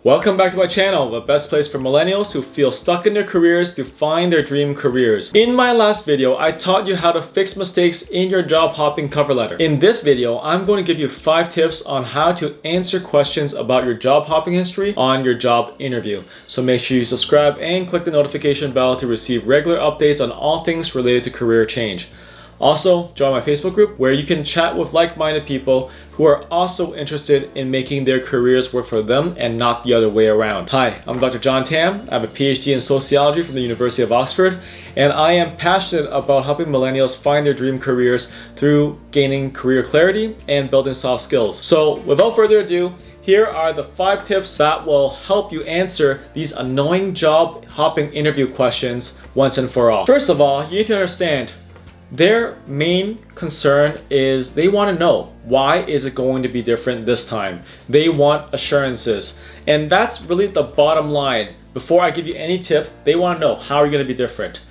Welcome back to my channel, the best place for millennials who feel stuck in their careers to find their dream careers. In my last video, I taught you how to fix mistakes in your job hopping cover letter. In this video, I'm going to give you 5 tips on how to answer questions about your job hopping history on your job interview. So make sure you subscribe and click the notification bell to receive regular updates on all things related to career change. Also, join my Facebook group where you can chat with like-minded people who are also interested in making their careers work for them and not the other way around. Hi, I'm Dr. John Tam. I have a PhD in sociology from the University of Oxford, and I am passionate about helping millennials find their dream careers through gaining career clarity and building soft skills. So without further ado, here are the 5 tips that will help you answer these annoying job hopping interview questions once and for all. First of all, you need to understand their main concern is they want to know, why is it going to be different this time? They want assurances. And that's really the bottom line. Before I give you any tip, they want to know, how are you going to be different?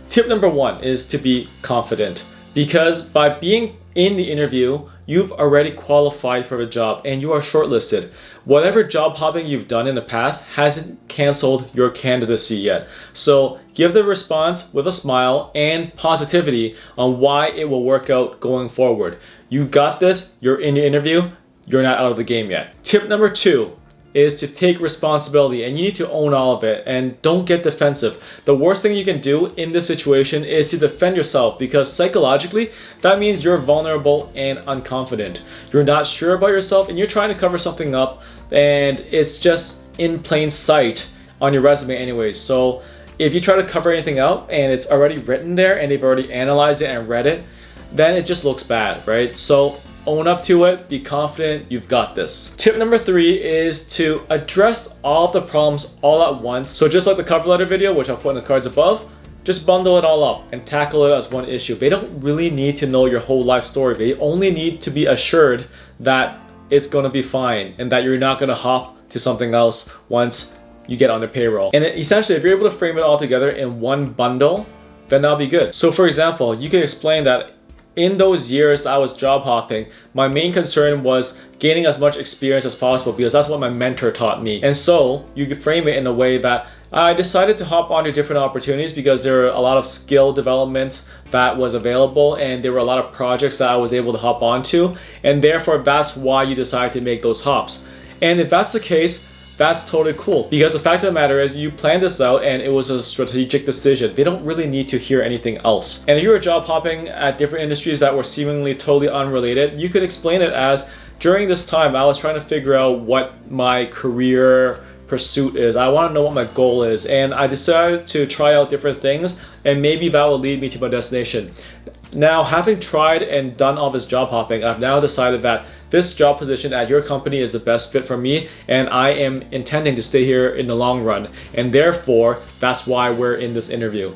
Tip number 1 is to be confident. Because by being in the interview, you've already qualified for the job and you are shortlisted. Whatever job hopping you've done in the past hasn't canceled your candidacy yet. So give the response with a smile and positivity on why it will work out going forward. You got this, you're in your interview, you're not out of the game yet. Tip number 2 is to take responsibility, and you need to own all of it and don't get defensive. The worst thing you can do in this situation is to defend yourself, because psychologically that means you're vulnerable and unconfident. You're not sure about yourself and you're trying to cover something up, and it's just in plain sight on your resume anyways. So if you try to cover anything up and it's already written there and they've already analyzed it and read it, then it just looks bad, right? So own up to it, be confident, you've got this. Tip number 3 is to address all of the problems all at once. So just like the cover letter video, which I'll put in the cards above, just bundle it all up and tackle it as one issue. They don't really need to know your whole life story. They only need to be assured that it's gonna be fine and that you're not gonna hop to something else once you get on their payroll. And essentially, if you're able to frame it all together in one bundle, then that'll be good. So for example, you can explain that in those years that I was job hopping, my main concern was gaining as much experience as possible because that's what my mentor taught me. And so you could frame it in a way that I decided to hop onto different opportunities because there were a lot of skill development that was available and there were a lot of projects that I was able to hop onto, and therefore that's why you decide to make those hops. And if that's the case, that's totally cool, because the fact of the matter is you planned this out and it was a strategic decision. They don't really need to hear anything else. And if you were job hopping at different industries that were seemingly totally unrelated, you could explain it as, during this time I was trying to figure out what my career pursuit is. I want to know what my goal is, and I decided to try out different things and maybe that will lead me to my destination. Now, having tried and done all this job hopping, I've now decided that this job position at your company is the best fit for me, and I am intending to stay here in the long run, and therefore that's why we're in this interview.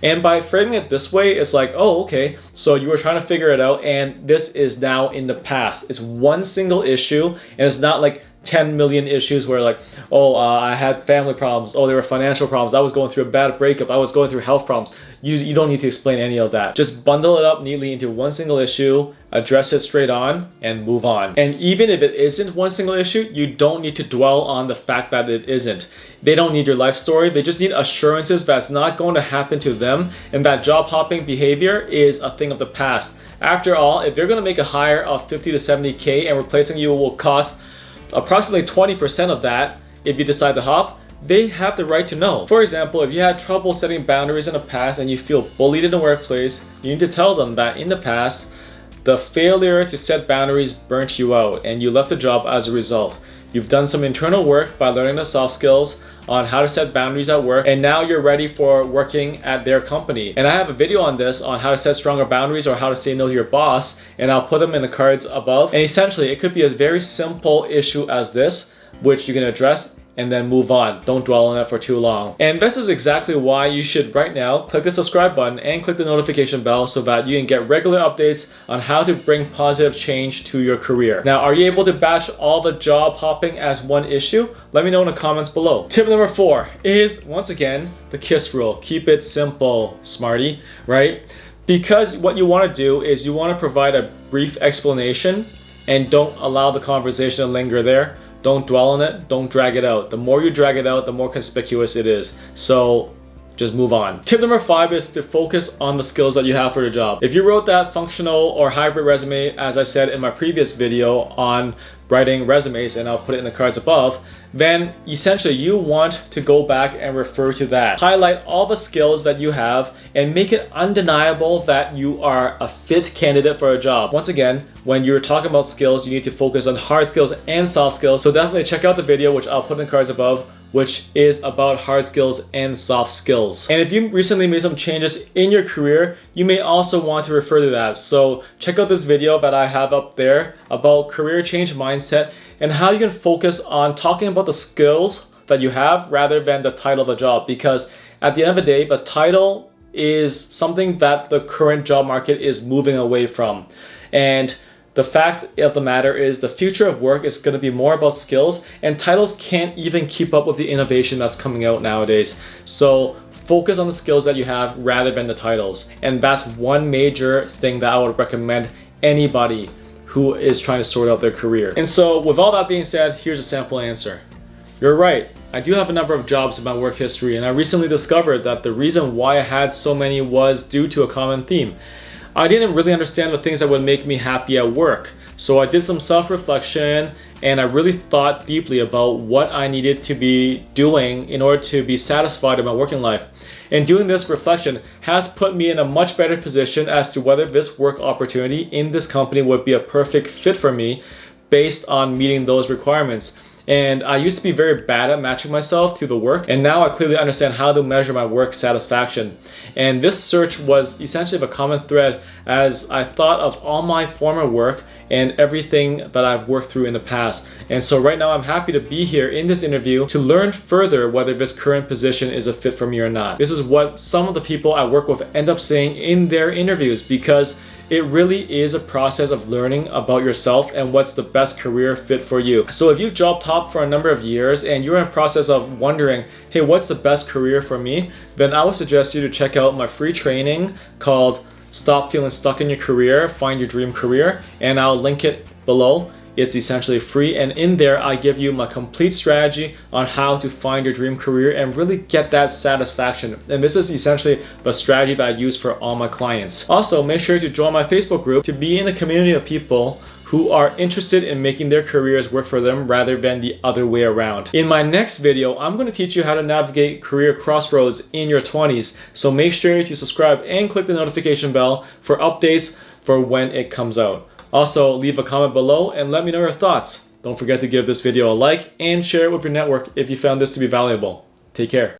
And by framing it this way, it's like, oh, okay, so you were trying to figure it out and this is now in the past. It's one single issue, and it's not like 10 million issues where like, I had family problems, there were financial problems, I was going through a bad breakup, I was going through health problems. You don't need to explain any of that. Just bundle it up neatly into one single issue, address it straight on, and move on. And even if it isn't one single issue, you don't need to dwell on the fact that it isn't. They don't need your life story, they just need assurances that it's not going to happen to them and that job hopping behavior is a thing of the past. After all, if they're going to make a hire of 50 to 70K and replacing you will cost approximately 20% of that if you decide to hop, they have the right to know. For example, if you had trouble setting boundaries in the past and you feel bullied in the workplace, you need to tell them that in the past, the failure to set boundaries burnt you out and you left the job as a result. You've done some internal work by learning the soft skills on how to set boundaries at work, and now you're ready for working at their company. And I have a video on this, on how to set stronger boundaries or how to say no to your boss, and I'll put them in the cards above. And essentially, it could be a very simple issue as this, which you can address and then move on. Don't dwell on it for too long. And this is exactly why you should right now click the subscribe button and click the notification bell so that you can get regular updates on how to bring positive change to your career. Now, are you able to batch all the job hopping as one issue? Let me know in the comments below. Tip number 4 is, once again, the KISS rule. Keep it simple, smarty, right? Because what you want to do is you want to provide a brief explanation and don't allow the conversation to linger there. don't dwell on it, don't drag it out. The more you drag it out, the more conspicuous it is. So just move on. Tip number 5 is to focus on the skills that you have for the job. If you wrote that functional or hybrid resume, as I said in my previous video on writing resumes, and I'll put it in the cards above, then essentially you want to go back and refer to that. Highlight all the skills that you have and make it undeniable that you are a fit candidate for a job. Once again, when you're talking about skills, you need to focus on hard skills and soft skills. So definitely check out the video, which I'll put in the cards above, which is about hard skills and soft skills. And if you recently made some changes in your career, you may also want to refer to that. So check out this video that I have up there about career change mindset and how you can focus on talking about the skills that you have rather than the title of the job. Because at the end of the day, the title is something that the current job market is moving away from. And the fact of the matter is the future of work is going to be more about skills, and titles can't even keep up with the innovation that's coming out nowadays. So focus on the skills that you have rather than the titles. And that's one major thing that I would recommend anybody who is trying to sort out their career. And so with all that being said, here's a sample answer. You're right. I do have a number of jobs in my work history, and I recently discovered that the reason why I had so many was due to a common theme. I didn't really understand the things that would make me happy at work. So I did some self-reflection and I really thought deeply about what I needed to be doing in order to be satisfied in my working life. And doing this reflection has put me in a much better position as to whether this work opportunity in this company would be a perfect fit for me based on meeting those requirements. And I used to be very bad at matching myself to the work, and now I clearly understand how to measure my work satisfaction. And this search was essentially a common thread as I thought of all my former work and everything that I've worked through in the past. And so right now I'm happy to be here in this interview to learn further whether this current position is a fit for me or not. This is what some of the people I work with end up saying in their interviews, because it really is a process of learning about yourself and what's the best career fit for you. So if you've job hopped for a number of years and you're in a process of wondering, hey, what's the best career for me? Then I would suggest you to check out my free training called Stop Feeling Stuck in Your Career, Find Your Dream Career, and I'll link it below. It's essentially free, and in there I give you my complete strategy on how to find your dream career and really get that satisfaction. And this is essentially the strategy that I use for all my clients. Also, make sure to join my Facebook group to be in a community of people who are interested in making their careers work for them rather than the other way around. In my next video, I'm going to teach you how to navigate career crossroads in your 20s. So make sure to subscribe and click the notification bell for updates for when it comes out. Also, leave a comment below and let me know your thoughts. Don't forget to give this video a like and share it with your network if you found this to be valuable. Take care.